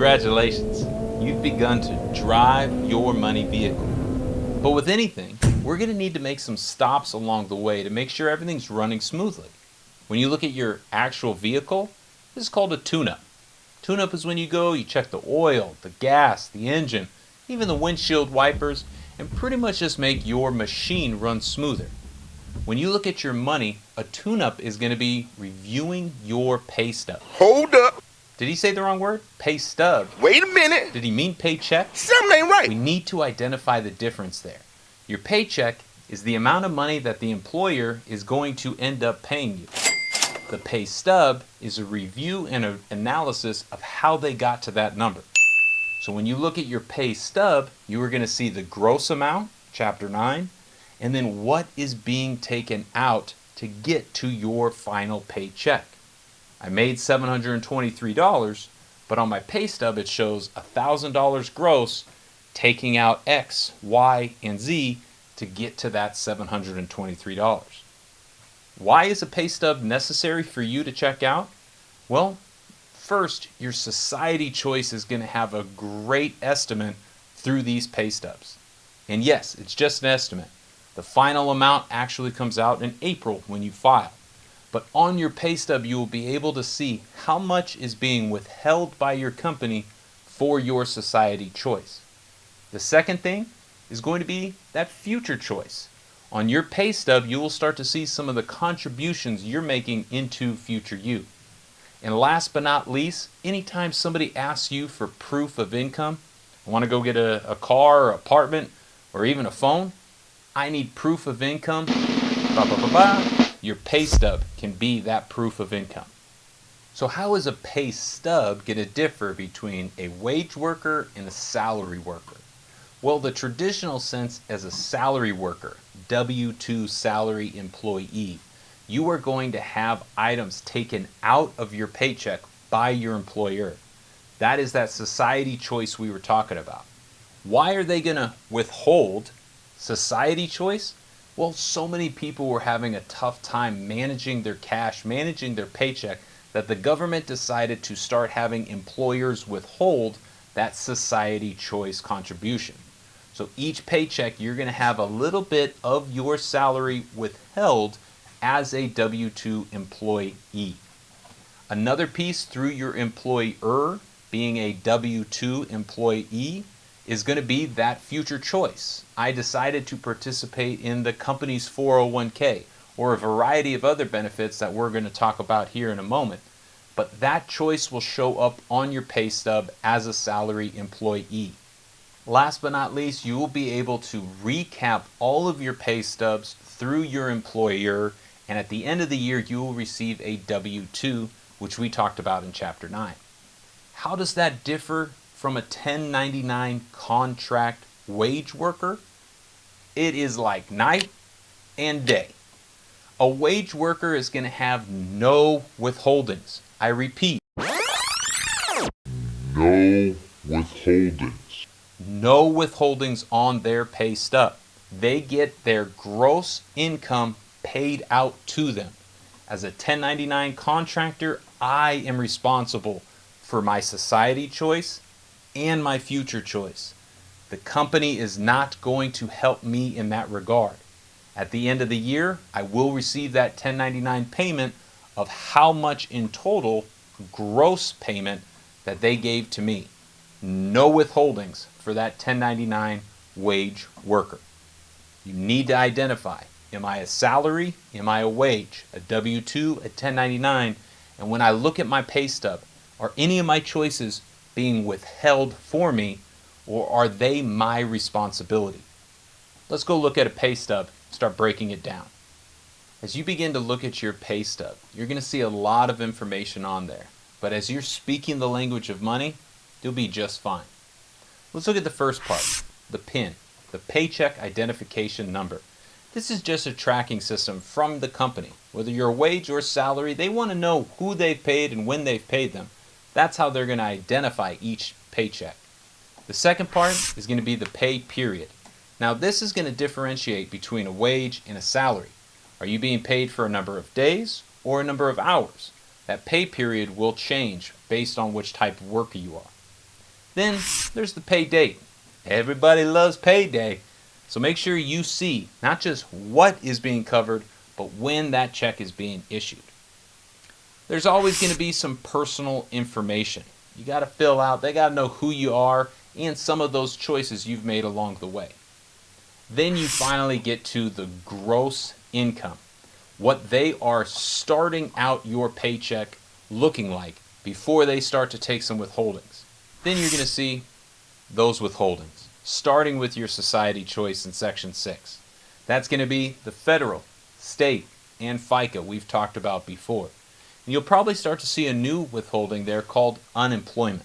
Congratulations, you've begun to drive your money vehicle. But with anything, we're going to need to make some stops along the way to make sure everything's running smoothly. When you look at your actual vehicle, this is called a tune-up. Tune-up is when you go, you check the oil, the gas, the engine, even the windshield wipers, and pretty much just make your machine run smoother. When you look at your money, a tune-up is going to be reviewing your pay stub. Hold up. Did he say the wrong word? Pay stub. Wait a minute. Did he mean paycheck? Something ain't right. We need to identify the difference there. Your paycheck is the amount of money that the employer is going to end up paying you. The pay stub is a review and an analysis of how they got to that number. So when you look at your pay stub, you are going to see the gross amount, Chapter 9, and then what is being taken out to get to your final paycheck. I made $723, but on my pay stub it shows $1,000 gross, taking out X, Y, and Z to get to that $723. Why is a pay stub necessary for you to check out? Well, first, your society choice is going to have a great estimate through these pay stubs. And yes, it's just an estimate. The final amount actually comes out in April when you file. But on your pay stub, you will be able to see how much is being withheld by your company for your society choice. The second thing is going to be that future choice. On your pay stub, you will start to see some of the contributions you're making into future you. And last but not least, anytime somebody asks you for proof of income, I want to go get a car or apartment or even a phone, I need proof of income, your pay stub can be that proof of income. So how is a pay stub going to differ between a wage worker and a salary worker? Well, the traditional sense as a salary worker, W-2 salary employee, you are going to have items taken out of your paycheck by your employer. That is that society choice we were talking about. Why are they going to withhold society choice? Well, so many people were having a tough time managing their cash, managing their paycheck, that the government decided to start having employers withhold that society choice contribution. So each paycheck, you're going to have a little bit of your salary withheld as a W-2 employee. Another piece through your employer being a W-2 employee is going to be that future choice. I decided to participate in the company's 401k or a variety of other benefits that we're going to talk about here in a moment. But that choice will show up on your pay stub as a salary employee. Last but not least, you will be able to recap all of your pay stubs through your employer, and at the end of the year you will receive a W-2, which we talked about in Chapter 9. How does that differ from a 1099 contract wage worker? It is like night and day. A wage worker is going to have no withholdings. I repeat, No withholdings. no withholdings on their pay stub. They get their gross income paid out to them. As a 1099 contractor, I am responsible for my society choice and my future choice. The company is not going to help me in that regard. At the end of the year, I will receive that 1099 payment of how much in total gross payment that they gave to me. No withholdings for that 1099 wage worker. You need to identify, am I a salary? Am I a wage? A W-2, a 1099? And when I look at my pay stub, are any of my choices being withheld for me, or are they my responsibility? Let's go look at a pay stub, start breaking it down. As you begin to look at your pay stub, you're going to see a lot of information on there. But as you're speaking the language of money, you'll be just fine. Let's look at the first part, the PIN, the Paycheck Identification Number. This is just a tracking system from the company. Whether you're a wage or salary, they want to know who they've paid and when they've paid them. That's how they're going to identify each paycheck. The second part is going to be the pay period. Now this is going to differentiate between a wage and a salary. Are you being paid for a number of days or a number of hours? That pay period will change based on which type of worker you are. Then there's the pay date. Everybody loves payday. So make sure you see not just what is being covered, but when that check is being issued. There's always going to be some personal information. You got to fill out, they got to know who you are and some of those choices you've made along the way. Then you finally get to the gross income, what they are starting out your paycheck looking like before they start to take some withholdings. Then you're going to see those withholdings, starting with your society choice in Section 6. That's going to be the federal, state, and FICA we've talked about before. And you'll probably start to see a new withholding there called unemployment.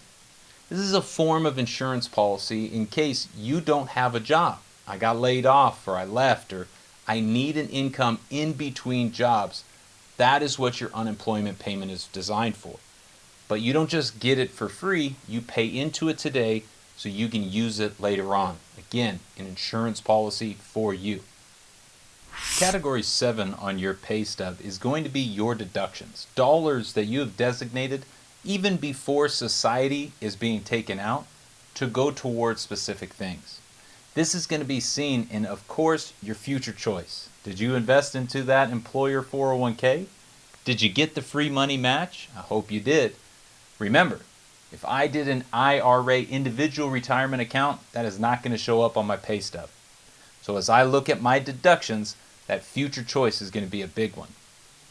This is a form of insurance policy in case you don't have a job. I got laid off, or I left, or I need an income in between jobs. That is what your unemployment payment is designed for. But you don't just get it for free, you pay into it today so you can use it later on. Again, an insurance policy for you. Category 7 on your pay stub is going to be your deductions, dollars that you have designated even before society is being taken out to go towards specific things. This is going to be seen in, of course, your future choice. Did you invest into that employer 401k? Did you get the free money match? I hope you did. Remember, if I did an IRA individual retirement account, that is not going to show up on my pay stub. So as I look at my deductions, that future choice is going to be a big one.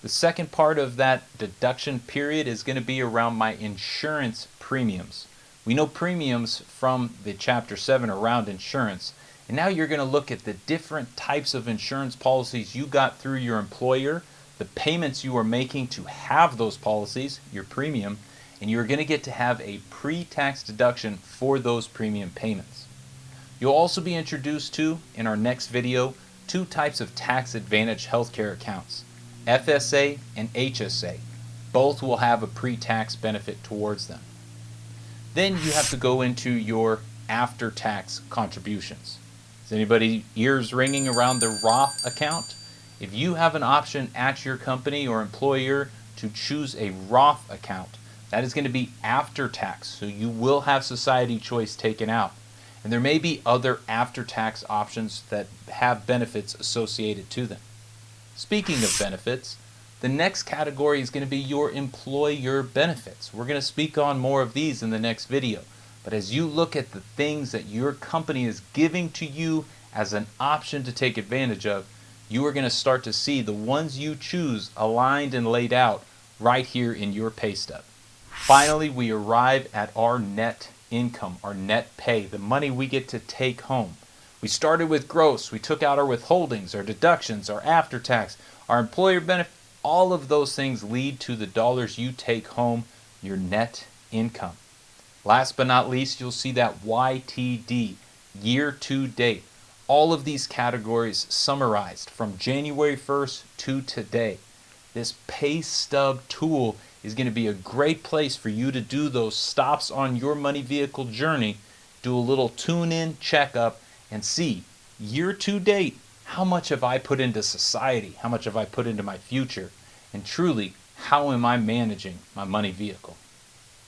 The second part of that deduction period is going to be around my insurance premiums. We know premiums from the Chapter 7 around insurance, and now you're going to look at the different types of insurance policies you got through your employer, the payments you are making to have those policies, your premium, and you're going to get to have a pre-tax deduction for those premium payments. You'll also be introduced to, in our next video, 2 types of tax advantage healthcare accounts, FSA and HSA. Both will have a pre-tax benefit towards them. Then you have to go into your after-tax contributions. Is anybody ears ringing around the Roth account? If you have an option at your company or employer to choose a Roth account, that is going to be after tax, so you will have society choice taken out. And there may be other after-tax options that have benefits associated to them. Speaking of benefits, the next category is going to be your employer benefits. We're going to speak on more of these in the next video. But as you look at the things that your company is giving to you as an option to take advantage of, you are going to start to see the ones you choose aligned and laid out right here in your pay stub. Finally, we arrive at our net income, our net pay, the money we get to take home. We started with gross, we took out our withholdings, our deductions, our after tax, our employer benefit. All of those things lead to the dollars you take home, your net income. Last but not least, you'll see that YTD, year to date. All of these categories summarized from January 1st to today. This pay stub tool is going to be a great place for you to do those stops on your money vehicle journey, do a little tune-in checkup, and see year to date, how much have I put into society? How much have I put into my future? And truly, how am I managing my money vehicle?